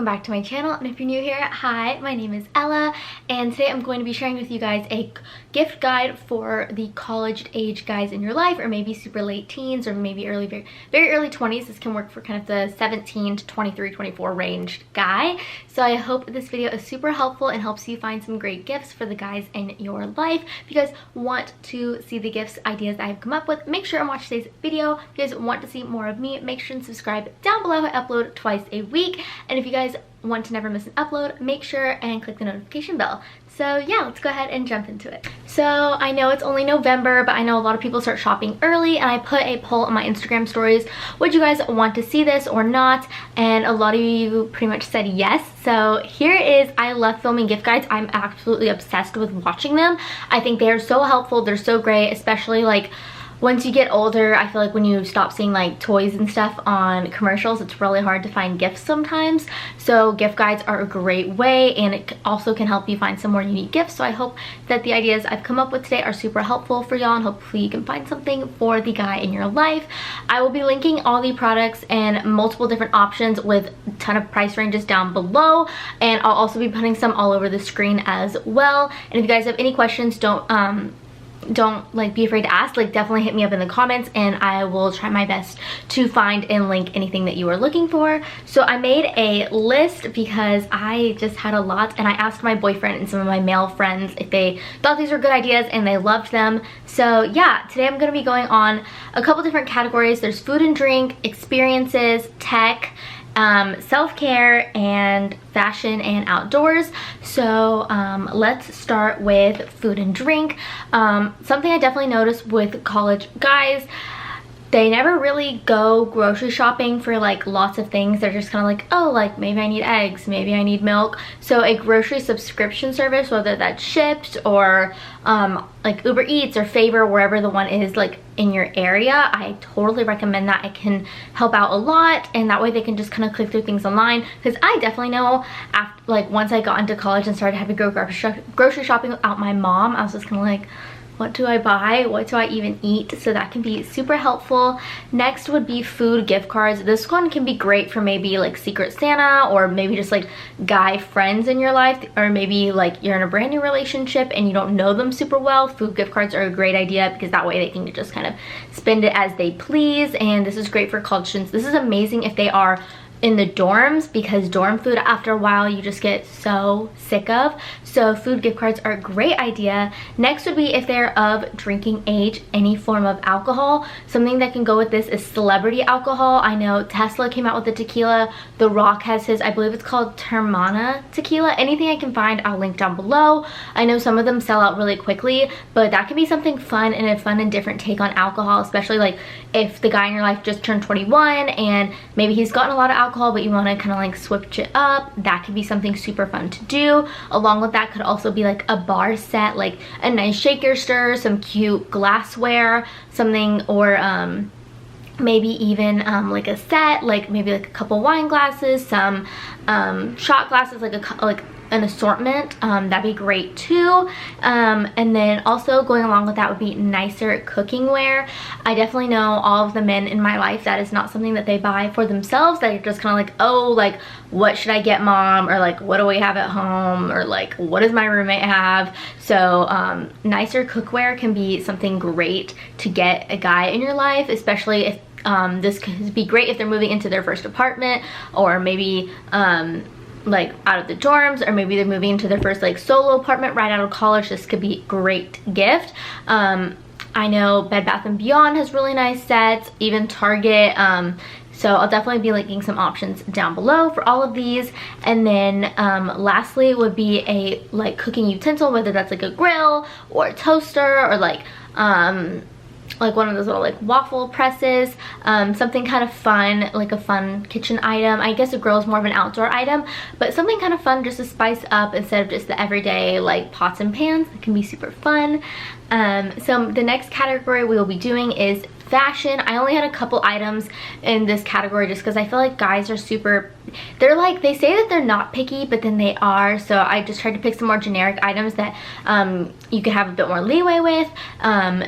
welcome back to my channel, and if you're new here, hi, my name is Ella, and today I'm going to be sharing with you guys a gift guide for the college age guys in your life, or maybe super late teens, or maybe very early 20s. This can work for kind of the 17 to 23, 24 ranged guy. So I hope this video is super helpful and helps you find some great gifts for the guys in your life. If you guys want to see the gifts ideas I've come up with, make sure and watch today's video. If you guys want to see more of me, make sure and subscribe down below. I upload twice a week, and if you guys want to never miss an upload, make sure and click the notification bell. So yeah, let's go ahead and jump into it. So I know it's only November, but I know a lot of people start shopping early, and I put a poll on my Instagram stories, would you guys want to see this or not? And a lot of you pretty much said yes. So here it is. I love filming gift guides. I'm absolutely obsessed with watching them. I think they are so helpful. They're so great, especially like once you get older. I feel like when you stop seeing like toys and stuff on commercials, it's really hard to find gifts sometimes. So gift guides are a great way, and it also can help you find some more unique gifts. So I hope that the ideas I've come up with today are super helpful for y'all, and hopefully you can find something for the guy in your life. I will be linking all the products and multiple different options with a ton of price ranges down below, and I'll also be putting some all over the screen as well. And if you guys have any questions, don't like be afraid to ask. Like, definitely hit me up in the comments, and I will try my best to find and link anything that you are looking for. So I made a list because I just had a lot, and I asked my boyfriend and some of my male friends if they thought these were good ideas, and they loved them. So yeah, today I'm going to be going on a couple different categories. There's food and drink, experiences, tech, self-care, and fashion and outdoors. So let's start with food and drink. Something I definitely noticed with college guys, they never really go grocery shopping for like lots of things. They're just kind of like, oh, like maybe I need eggs, maybe I need milk. So a grocery subscription service, whether that's Shipt or like Uber Eats or Favor, wherever the one is like in your area, I totally recommend that. It can help out a lot, and that way they can just kind of click through things online. Because I definitely know after, like, once I got into college and started having to go grocery shopping without my mom, I was just kind of like, what do I buy? What do I even eat? So that can be super helpful. Next would be food gift cards. This one can be great for maybe like Secret Santa, or maybe just like guy friends in your life, or maybe like you're in a brand new relationship and you don't know them super well. Food gift cards are a great idea because that way they can just kind of spend it as they please. And this is great for college students. This is amazing if they are in the dorms, because dorm food after a while you just get so sick of. So food gift cards are a great idea. Next would be if they're of drinking age, any form of alcohol. Something that can go with this is celebrity alcohol. I know Tesla came out with the tequila. The Rock has his, I believe it's called Termana tequila. Anything I can find, I'll link down below. I know some of them sell out really quickly, but that can be something fun, and a fun and different take on alcohol, especially like if the guy in your life just turned 21 and maybe he's gotten a lot of alcohol, but you want to kind of like switch it up. That could be something super fun to do. Along with that could also be like a bar set, like a nice shaker stir, some cute glassware, something, or maybe even like a set, like maybe like a couple wine glasses, some shot glasses, like an assortment. That'd be great too. And then also going along with that would be nicer cooking ware. I definitely know all of the men in my life, that is not something that they buy for themselves. They're just kind of like, oh, like what should I get, mom? Or like, what do we have at home? Or like, what does my roommate have? So nicer cookware can be something great to get a guy in your life, especially if this could be great if they're moving into their first apartment, or maybe like out of the dorms, or maybe they're moving into their first like solo apartment right out of college. This could be a great gift. I know Bed Bath & Beyond has really nice sets, even Target. So I'll definitely be linking some options down below for all of these. And then lastly would be a like cooking utensil, whether that's like a grill or a toaster, or like one of those little like waffle presses, something kind of fun, like a fun kitchen item. I guess a grill is more of an outdoor item, but something kind of fun just to spice up instead of just the everyday like pots and pans. It can be super fun. So the next category we will be doing is fashion. I only had a couple items in this category just because I feel like guys are super they're like, they say that they're not picky, but then they are. So I just tried to pick some more generic items that you could have a bit more leeway with.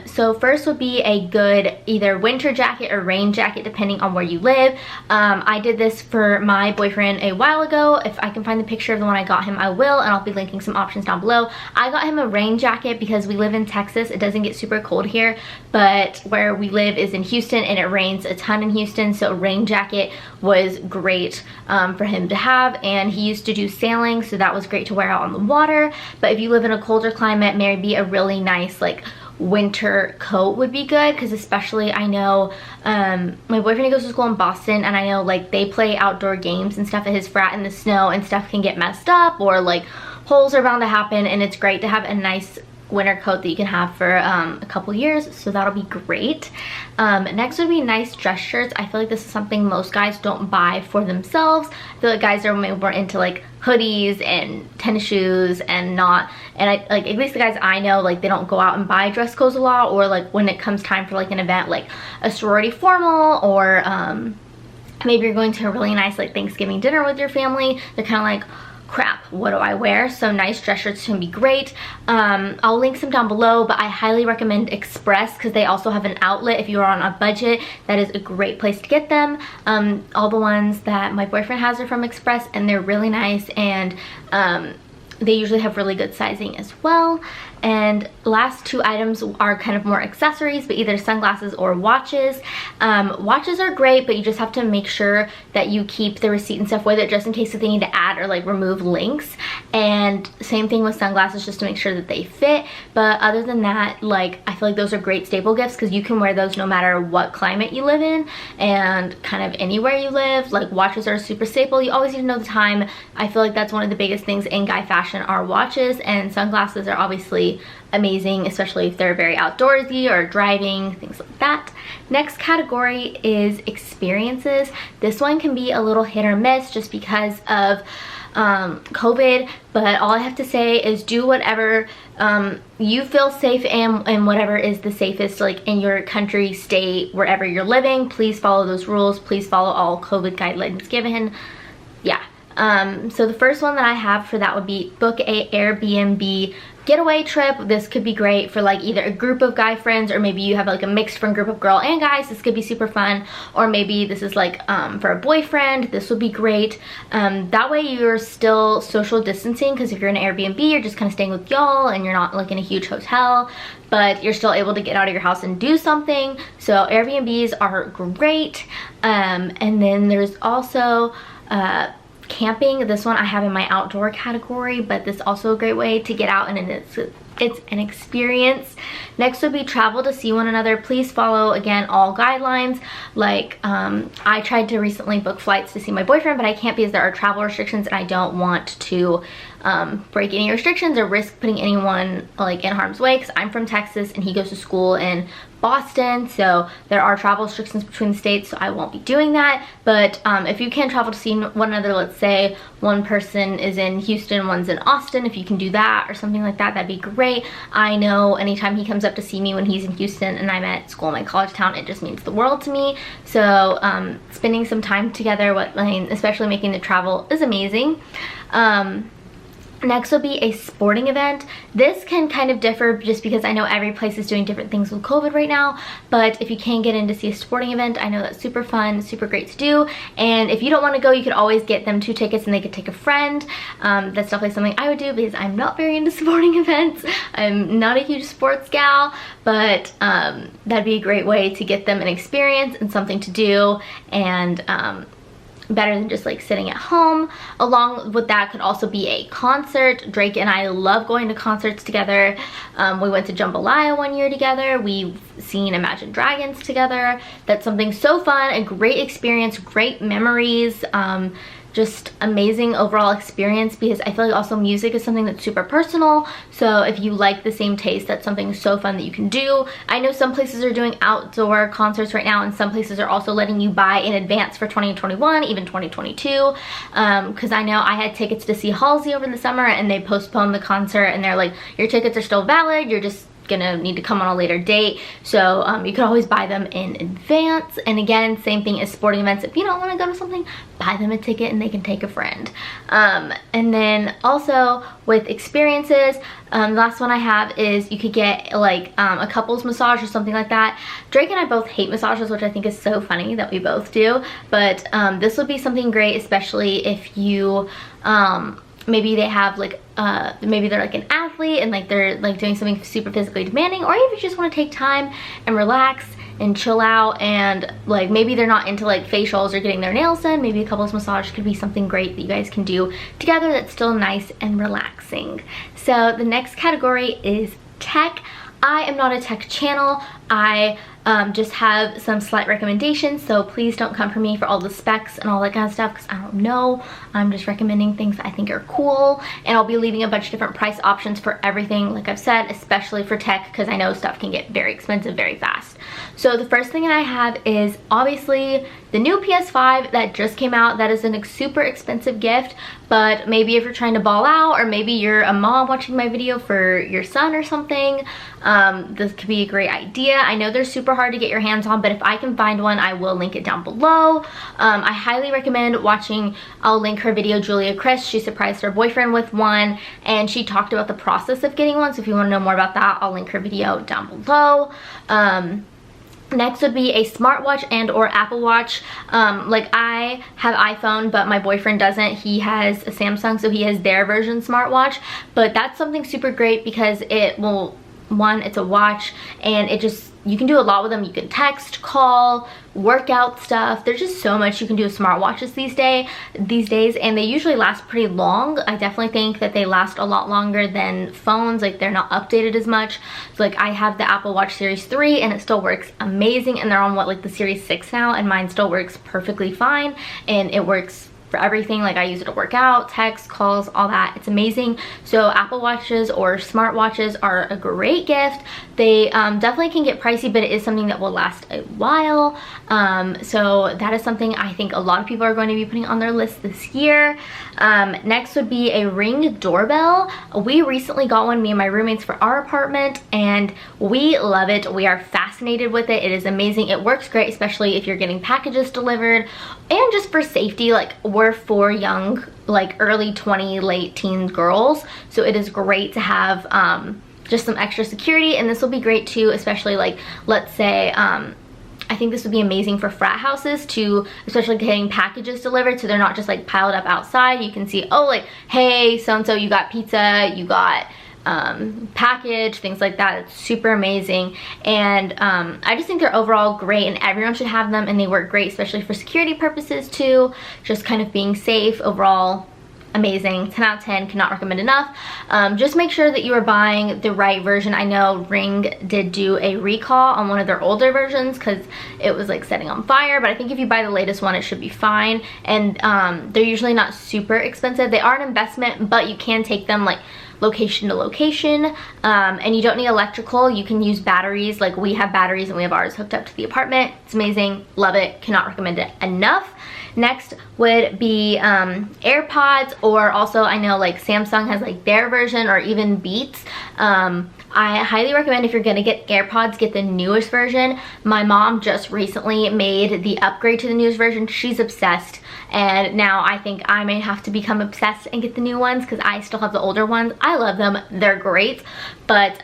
So first would be a good either winter jacket or rain jacket depending on where you live. I did this for my boyfriend a while ago. If I can find the picture of the one I got him, I will, and I'll be linking some options down below. I got him a rain jacket because we live in Texas. It doesn't get super cold here, but where we live is in Houston and it rains a ton in Houston, so a rain jacket was great for him to have. And he used to do sailing, so that was great to wear out on the water. But if you live in a colder climate, maybe a really nice like winter coat would be good, because especially I know my boyfriend goes to school in Boston, and I know like they play outdoor games and stuff at his frat in the snow, and stuff can get messed up or like holes are bound to happen, and it's great to have a nice winter coat that you can have for a couple years, so that'll be great. Next would be nice dress shirts. I feel like this is something most guys don't buy for themselves. I feel like guys are more into like hoodies and tennis shoes and not, and I like, at least the guys I know, like they don't go out and buy dress codes a lot, or like when it comes time for like an event like a sorority formal, or maybe you're going to a really nice like Thanksgiving dinner with your family, they're kind of like, crap, what do I wear? So nice dress shirts can be great. I'll link some down below, but I highly recommend Express because they also have an outlet. If you're on a budget, that is a great place to get them. All the ones that my boyfriend has are from Express, and they're really nice, and they usually have really good sizing as well. And last two items are kind of more accessories, but either sunglasses or watches. Watches are great, but you just have to make sure that you keep the receipt and stuff with it, just in case if they need to add or like remove links. And same thing with sunglasses, just to make sure that they fit. But other than that, like I feel like those are great staple gifts, because you can wear those no matter what climate you live in and kind of anywhere you live. Like watches are a super staple. You always need to know the time. I feel like that's one of the biggest things in guy fashion are watches, and sunglasses are obviously amazing, especially if they're very outdoorsy or driving, things like that. Next category is experiences. This one can be a little hit or miss just because of COVID, but all I have to say is do whatever you feel safe and whatever is the safest like in your country, state, wherever you're living. Please follow those rules. Please follow all COVID guidelines given. Yeah. So the first one that I have for that would be book a Airbnb getaway trip. This could be great for like either a group of guy friends, or maybe you have like a mixed friend group of girl and guys. This could be super fun. Or maybe this is like for a boyfriend. This would be great. That way you're still social distancing, because if you're in an Airbnb, you're just kind of staying with y'all and you're not like in a huge hotel, but you're still able to get out of your house and do something. So Airbnbs are great. And then there's also camping. This one I have in my outdoor category, but this is also a great way to get out, and it's an experience. Next would be travel to see one another. Please follow, again, all guidelines. Like I tried to recently book flights to see my boyfriend, but I can't because there are travel restrictions, and I don't want to break any restrictions or risk putting anyone like in harm's way, because I'm from Texas and he goes to school in Boston, so there are travel restrictions between the states, so I won't be doing that. But if you can travel to see one another, let's say one person is in Houston, one's in Austin, if you can do that or something like that, that'd be great. I know anytime he comes up to see me when he's in Houston and I'm at school in my college town, it just means the world to me. So spending some time together, especially making the travel, is amazing. Next will be a sporting event. This can kind of differ just because I know every place is doing different things with COVID right now, but if you can get in to see a sporting event, I know that's super fun, super great to do. And if you don't want to go, you could always get them 2 tickets and they could take a friend. That's definitely something I would do because I'm not very into sporting events. I'm not a huge sports gal, but that'd be a great way to get them an experience and something to do, and better than just like sitting at home. Along with that could also be a concert. Drake and I love going to concerts together. We went to Jambalaya one year together. We've seen Imagine Dragons together. That's something so fun, a great experience, great memories, just amazing overall experience, because I feel like also music is something that's super personal. So if you like the same taste, that's something so fun that you can do. I know some places are doing outdoor concerts right now, and some places are also letting you buy in advance for 2021, even 2022. Because I know I had tickets to see Halsey over the summer and they postponed the concert, and they're like, your tickets are still valid, you're just gonna need to come on a later date, so you could always buy them in advance. And again, same thing as sporting events. If you don't want to go to something, buy them a ticket and they can take a friend. And then also with experiences, the last one I have is you could get like a couples massage or something like that. Drake and I both hate massages, which I think is so funny that we both do, but this would be something great, especially if you maybe they have like maybe they're like an athlete and like they're like doing something super physically demanding, or if you just want to take time and relax and chill out, and like maybe they're not into like facials or getting their nails done, maybe a couples massage could be something great that you guys can do together that's still nice and relaxing. So the next category is tech. I am not a tech channel. I just have some slight recommendations, so please don't come for me for all the specs and all that kind of stuff, because I don't know. I'm just recommending things I think are cool, and I'll be leaving a bunch of different price options for everything, like I've said, especially for tech, because I know stuff can get very expensive very fast. So the first thing that I have is obviously the new PS5 that just came out. That is a super expensive gift, but maybe if you're trying to ball out, or maybe you're a mom watching my video for your son or something, this could be a great idea. I know they're super hard to get your hands on, but if I can find one, I will link it down below. I highly recommend watching, I'll link her video, Julia Chris. She surprised her boyfriend with one, and she talked about the process of getting one, so if you want to know more about that, I'll link her video down below. Next would be a smartwatch and or Apple Watch. Like I have iPhone, but my boyfriend doesn't. He has a Samsung, so he has their version smartwatch. But that's something super great because it will, one, it's a watch, and it just, you can do a lot with them. You can text, call, workout stuff. There's just so much you can do with smartwatches these days, and they usually last pretty long. I definitely think that they last a lot longer than phones. Like they're not updated as much. So like I have the Apple Watch Series 3 and it still works amazing, and they're on what, like the Series 6 now, and mine still works perfectly fine, and it works for everything. Like I use it to work out, text, calls, all that. It's amazing. So Apple Watches or smartwatches are a great gift. They definitely can get pricey, but it is something that will last a while. So that is something I think a lot of people are going to be putting on their list this year. Next would be a Ring doorbell. We recently got one, me and my roommates, for our apartment, and we love it. We are fascinated with it. It is amazing. It works great, especially if you're getting packages delivered, and just for safety. Like we're 4 young, like early 20, late teen girls, so it is great to have just some extra security. And this will be great too, especially like, let's say, I think this would be amazing for frat houses to, especially getting packages delivered, so they're not just like piled up outside. You can see, oh, like, hey, so-and-so, you got pizza, you got package, things like that. It's super amazing. And I just think they're overall great, and everyone should have them, and they work great, especially for security purposes too, just kind of being safe. Overall, amazing. 10 out of 10, cannot recommend enough. Just make sure that you are buying the right version. I know Ring did do a recall on one of their older versions because it was like setting on fire, but I think if you buy the latest one, it should be fine. And they're usually not super expensive. They are an investment, but you can take them like location to location, and you don't need electrical. You can use batteries. Like we have batteries and we have ours hooked up to the apartment. It's amazing. Love it. Cannot recommend it enough. Next would be AirPods, or also I know like Samsung has like their version, or even Beats. I highly recommend, if you're gonna get AirPods, get the newest version. My mom just recently made the upgrade to the newest version. She's obsessed, and now I think I may have to become obsessed and get the new ones because I still have the older ones. I love them, they're great, but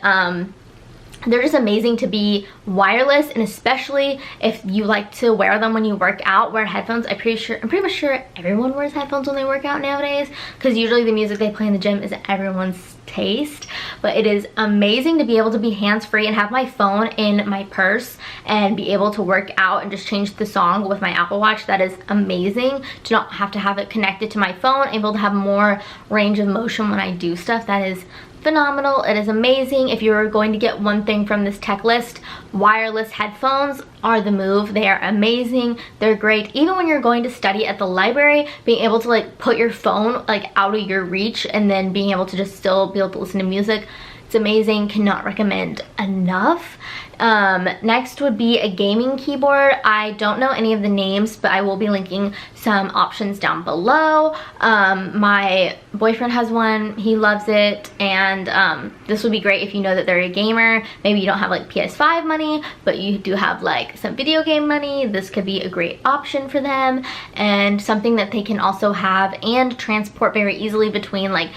they're just amazing to be wireless, and especially if you like to wear them when you work out. Wear headphones. I'm pretty much sure everyone wears headphones when they work out nowadays, because usually the music they play in the gym isn't everyone's taste. But it is amazing to be able to be hands-free and have my phone in my purse and be able to work out and just change the song with my Apple Watch. That is amazing, to not have to have it connected to my phone, able to have more range of motion when I do stuff. That is phenomenal. It is amazing. If you're going to get one thing from this tech list, wireless headphones are the move. They are amazing. They're great. Even when you're going to study at the library, being able to like put your phone like out of your reach, and then being able to just still be able to listen to music, It's amazing, cannot recommend enough. Next would be a gaming keyboard. I don't know any of the names, but I will be linking some options down below. My boyfriend has one, he loves it, and this would be great if you know that they're a gamer. Maybe you don't have like PS5 money, but you do have like some video game money. This could be a great option for them, and something that they can also have and transport very easily between like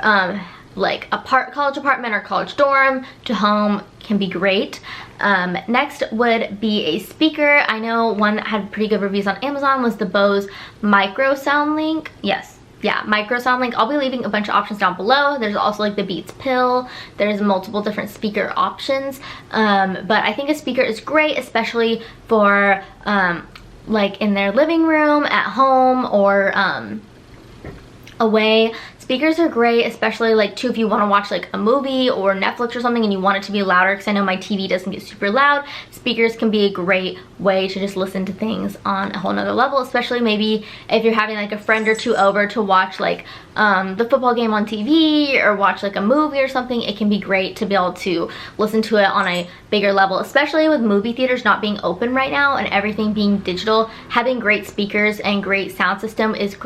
a college apartment or college dorm to home. Can be great. Next would be a speaker. I know one that had pretty good reviews on Amazon was the Bose Micro Sound Link. Yes, yeah, Micro Sound Link. I'll be leaving a bunch of options down below. There's also like the Beats Pill. There's multiple different speaker options, but I think a speaker is great, especially for like in their living room, at home, or away. Speakers are great, especially like too if you want to watch like a movie or Netflix or something and you want it to be louder, because I know my TV doesn't get super loud. Speakers can be a great way to just listen to things on a whole nother level, especially maybe if you're having like a friend or two over to watch like the football game on TV or watch like a movie or something. It can be great to be able to listen to it on a bigger level, especially with movie theaters not being open right now and everything being digital. Having great speakers and great sound system is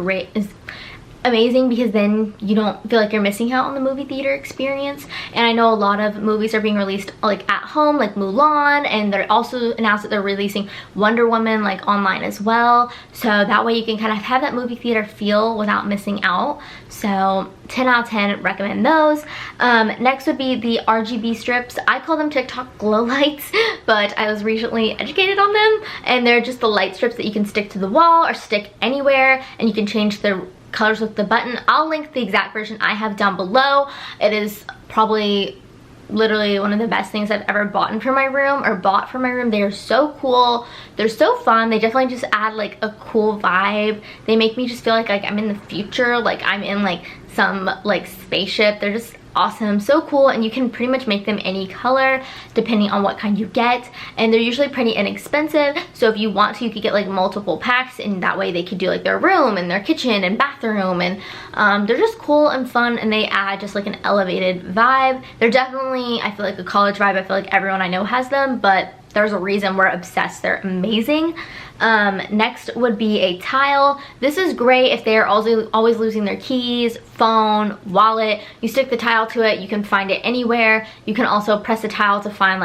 amazing, because then you don't feel like you're missing out on the movie theater experience. And I know a lot of movies are being released like at home, like Mulan, and they're also announced that they're releasing Wonder Woman like online as well, so that way you can kind of have that movie theater feel without missing out. So 10 out of 10 recommend those. Next would be the RGB strips. I call them TikTok glow lights, but I was recently educated on them, and they're just the light strips that you can stick to the wall or stick anywhere, and you can change the colors with the button. I'll link the exact version I have down below. It is probably literally one of the best things I've ever bought for my room. They are so cool. They're so fun. They definitely just add like a cool vibe. They make me just feel like I'm in the future, like I'm in like some like spaceship. They're just awesome, so cool, and you can pretty much make them any color depending on what kind you get, and they're usually pretty inexpensive. So if you want to, you could get like multiple packs, and that way they could do like their room and their kitchen and bathroom, and they're just cool and fun, and they add just like an elevated vibe. They're definitely, I feel like, a college vibe. I feel like everyone I know has them, but there's a reason we're obsessed. They're amazing. Next would be a tile. This is great if they're always losing their keys, phone, wallet. You stick the tile to it, you can find it anywhere. You can also press the tile to find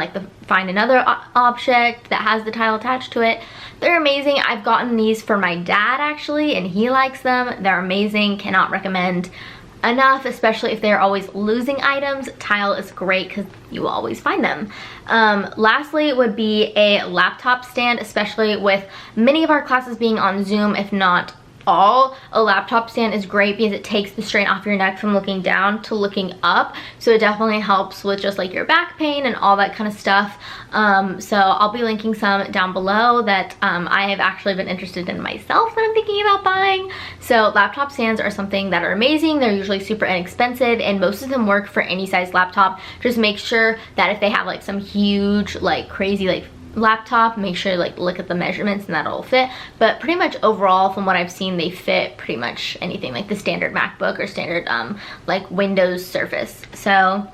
another object that has the tile attached to it. They're amazing. I've gotten these for my dad actually, and he likes them. They're amazing, cannot recommend enough, especially if they're always losing items. Tile is great because you will always find them. Lastly would be a laptop stand, especially with many of our classes being on Zoom, if not all. A laptop stand is great because it takes the strain off your neck from looking down to looking up, so it definitely helps with just like your back pain and all that kind of stuff. So I'll be linking some down below that I have actually been interested in myself that I'm thinking about buying. So laptop stands are something that are amazing. They're usually super inexpensive, and most of them work for any size laptop. Just make sure that if they have like some huge like crazy like laptop, make sure like look at the measurements and that'll fit, but pretty much overall from what I've seen, they fit pretty much anything, like the standard MacBook or standard like Windows Surface. So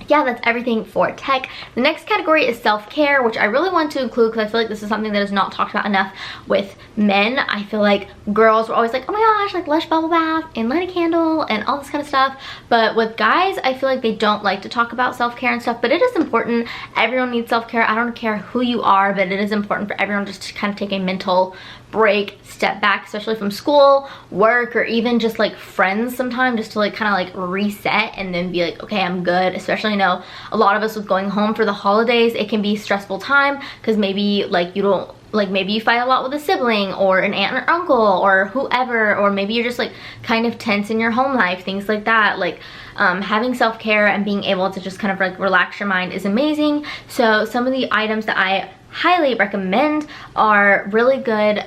yeah, that's everything for tech. The next category is self-care, which I really want to include because I feel like this is something that is not talked about enough with men. I feel like girls were always like, oh my gosh, like let's bubble bath and light a candle and all this kind of stuff. But with guys, I feel like they don't like to talk about self-care and stuff, but it is important. Everyone needs self-care. I don't care who you are, but it is important for everyone just to kind of take a mental break, step back, especially from school, work, or even just like friends sometimes, just to like kind of like reset and then be like, okay, I'm good. Especially, you know, a lot of us with going home for the holidays, it can be a stressful time because maybe like you don't, like maybe you fight a lot with a sibling or an aunt or uncle or whoever, or maybe you're just like kind of tense in your home life, things like that. Like having self-care and being able to just kind of like relax your mind is amazing. So some of the items that I highly recommend are really good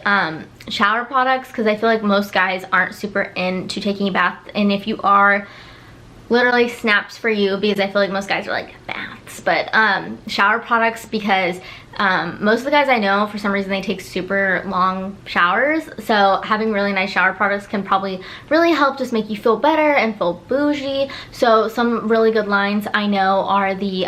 shower products, because I feel like most guys aren't super into taking a bath, and if you are, literally snaps for you, because I feel like most guys are like baths, but shower products, because Most of the guys I know, for some reason, they take super long showers, so having really nice shower products can probably really help just make you feel better and feel bougie. So some really good lines I know are the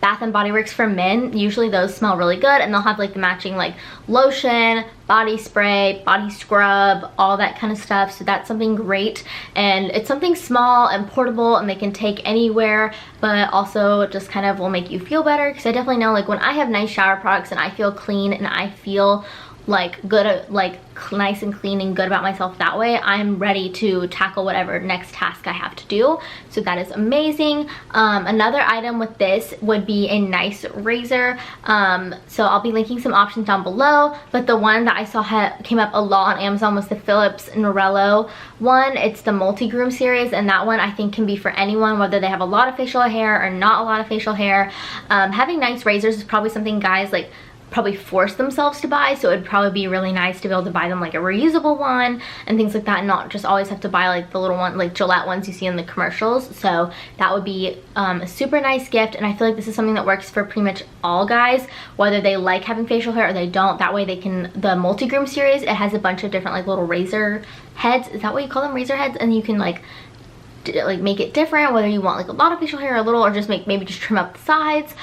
Bath and Body Works for men. Usually those smell really good, and they'll have like the matching like lotion, body spray, body scrub, all that kind of stuff. So that's something great, and it's something small and portable, and they can take anywhere, but also just kind of will make you feel better. Because I definitely know, like, when I have nice shower products and I feel clean and I feel like good, like nice and clean and good about myself that way, I'm ready to tackle whatever next task I have to do. So that is amazing. Another item with this would be a nice razor. So I'll be linking some options down below, but the one that I saw came up a lot on Amazon was the Philips Norello one. It's the multi-groom series, and that one I think can be for anyone, whether they have a lot of facial hair or not a lot of facial hair. Having nice razors is probably something guys like probably force themselves to buy, so it'd probably be really nice to be able to buy them like a reusable one and things like that, and not just always have to buy like the little one, like Gillette ones you see in the commercials. So that would be a super nice gift, and I feel like this is something that works for pretty much all guys, whether they like having facial hair or they don't. That way they can, the multi-groom series, it has a bunch of different like little razor heads. Is that what you call them, razor heads? And you can like make it different, whether you want like a lot of facial hair or a little, or just maybe just trim up the sides.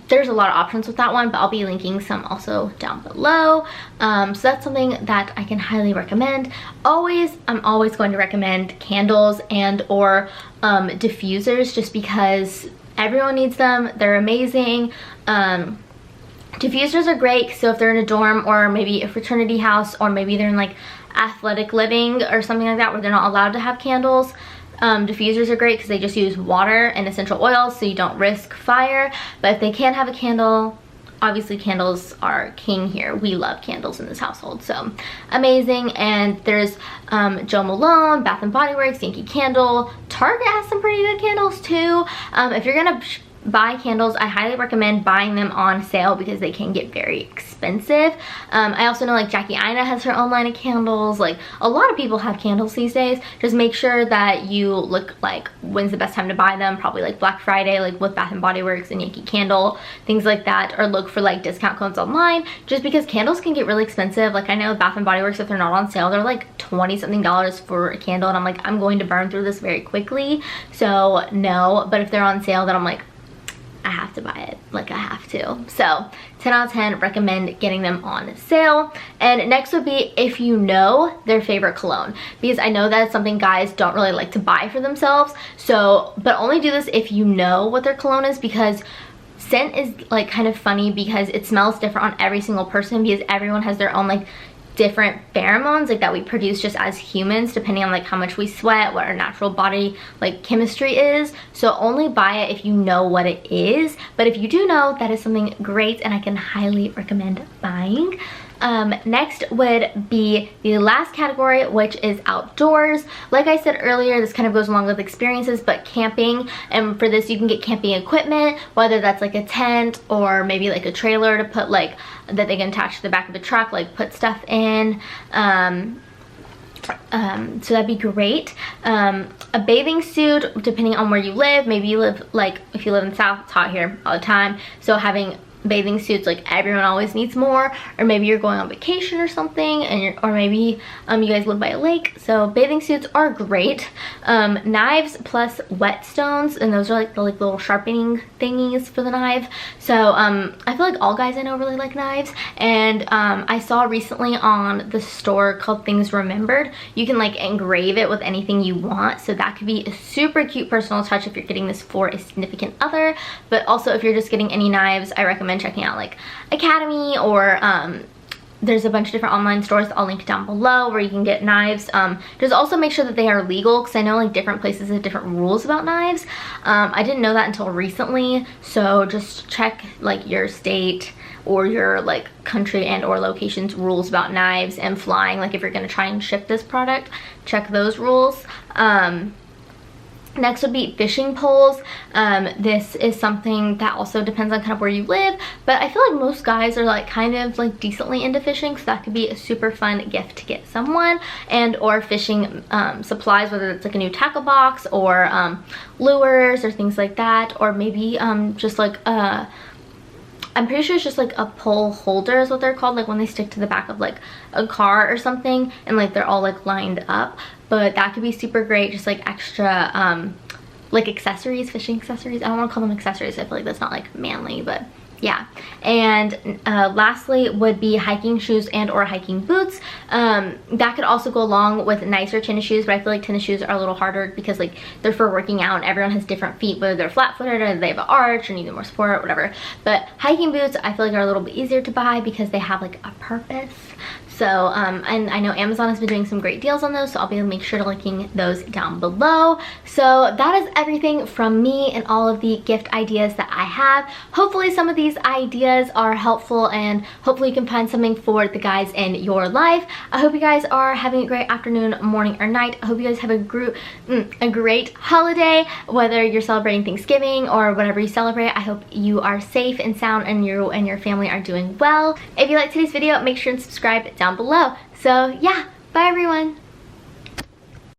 There's a lot of options with that one, but I'll be linking some also down below. So that's something that I can highly recommend. I'm always going to recommend candles and or diffusers, just because everyone needs them. They're amazing. Diffusers are great, so if they're in a dorm or maybe a fraternity house, or maybe they're in like athletic living or something like that where they're not allowed to have candles, diffusers are great because they just use water and essential oils, so you don't risk fire. But if they can't have a candle, obviously candles are king here. We love candles in this household, so amazing. And there's Jo Malone, Bath and Body Works, Yankee Candle. Target has some pretty good candles too. If you're gonna buy candles, I highly recommend buying them on sale because they can get very expensive. I also know like Jackie Aina has her own line of candles. Like a lot of people have candles these days. Just make sure that you look like when's the best time to buy them. Probably like Black Friday, like with Bath and Body Works and Yankee Candle, things like that, or look for like discount codes online, just because candles can get really expensive. Like I know Bath and Body Works, if they're not on sale, they're like 20 something dollars for a candle, and I'm like, I'm going to burn through this very quickly, so no. But if they're on sale, then I'm like, I have to buy it, like I have to. So 10 out of 10, recommend getting them on sale. And next would be if you know their favorite cologne, because I know that it's something guys don't really like to buy for themselves. So, but only do this if you know what their cologne is, because scent is like kind of funny because it smells different on every single person, because everyone has their own like different pheromones like that we produce just as humans, depending on like how much we sweat, what our natural body like chemistry is. So only buy it if you know what it is. But if you do know, that is something great, and I can highly recommend buying. Next would be the last category, which is outdoors. Like I said earlier, this kind of goes along with experiences, but camping. And for this, you can get camping equipment, whether that's like a tent or maybe like a trailer to put like, that they can attach to the back of the truck, like put stuff in. So that'd be great. A bathing suit, depending on where you live. Maybe you live, like if you live in the South, it's hot here all the time, so having bathing suits, like everyone always needs more. Or maybe you're going on vacation or something, and or maybe you guys live by a lake, so bathing suits are great. Knives plus whetstones, and those are like the little sharpening thingies for the knife. So I feel like all guys I know really like knives. And I saw recently on the store called Things Remembered, you can like engrave it with anything you want, so that could be a super cute personal touch if you're getting this for a significant other. But also if you're just getting any knives, I recommend checking out like Academy, or there's a bunch of different online stores I'll link down below where you can get knives. Just also make sure that they are legal, because I know like different places have different rules about knives. I didn't know that until recently, so just check like your state or your like country and or location's rules about knives and flying. Like if you're gonna try and ship this product, check those rules. Next would be fishing poles. This is something that also depends on kind of where you live, but I feel like most guys are like kind of like decently into fishing, so that could be a super fun gift to get someone. And or fishing supplies, whether it's like a new tackle box or lures or things like that, or maybe just like I'm pretty sure it's just like a pole holder is what they're called, like when they stick to the back of like a car or something, and like they're all like lined up. But that could be super great, just like extra like accessories, fishing accessories. I don't want to call them accessories, I feel like that's not like manly, but yeah. And lastly would be hiking shoes and or hiking boots. That could also go along with nicer tennis shoes, but I feel like tennis shoes are a little harder because like they're for working out and everyone has different feet, whether they're flat-footed or they have an arch or need more support or whatever. But hiking boots I feel like are a little bit easier to buy because they have like a purpose. So, and I know Amazon has been doing some great deals on those, so I'll be able to make sure to linking those down below. So that is everything from me and all of the gift ideas that I have. Hopefully some of these ideas are helpful and hopefully you can find something for the guys in your life. I hope you guys are having a great afternoon, morning, or night. I hope you guys have a great holiday, whether you're celebrating Thanksgiving or whatever you celebrate. I hope you are safe and sound and you and your family are doing well. If you liked today's video, make sure to subscribe down below. So yeah, bye everyone.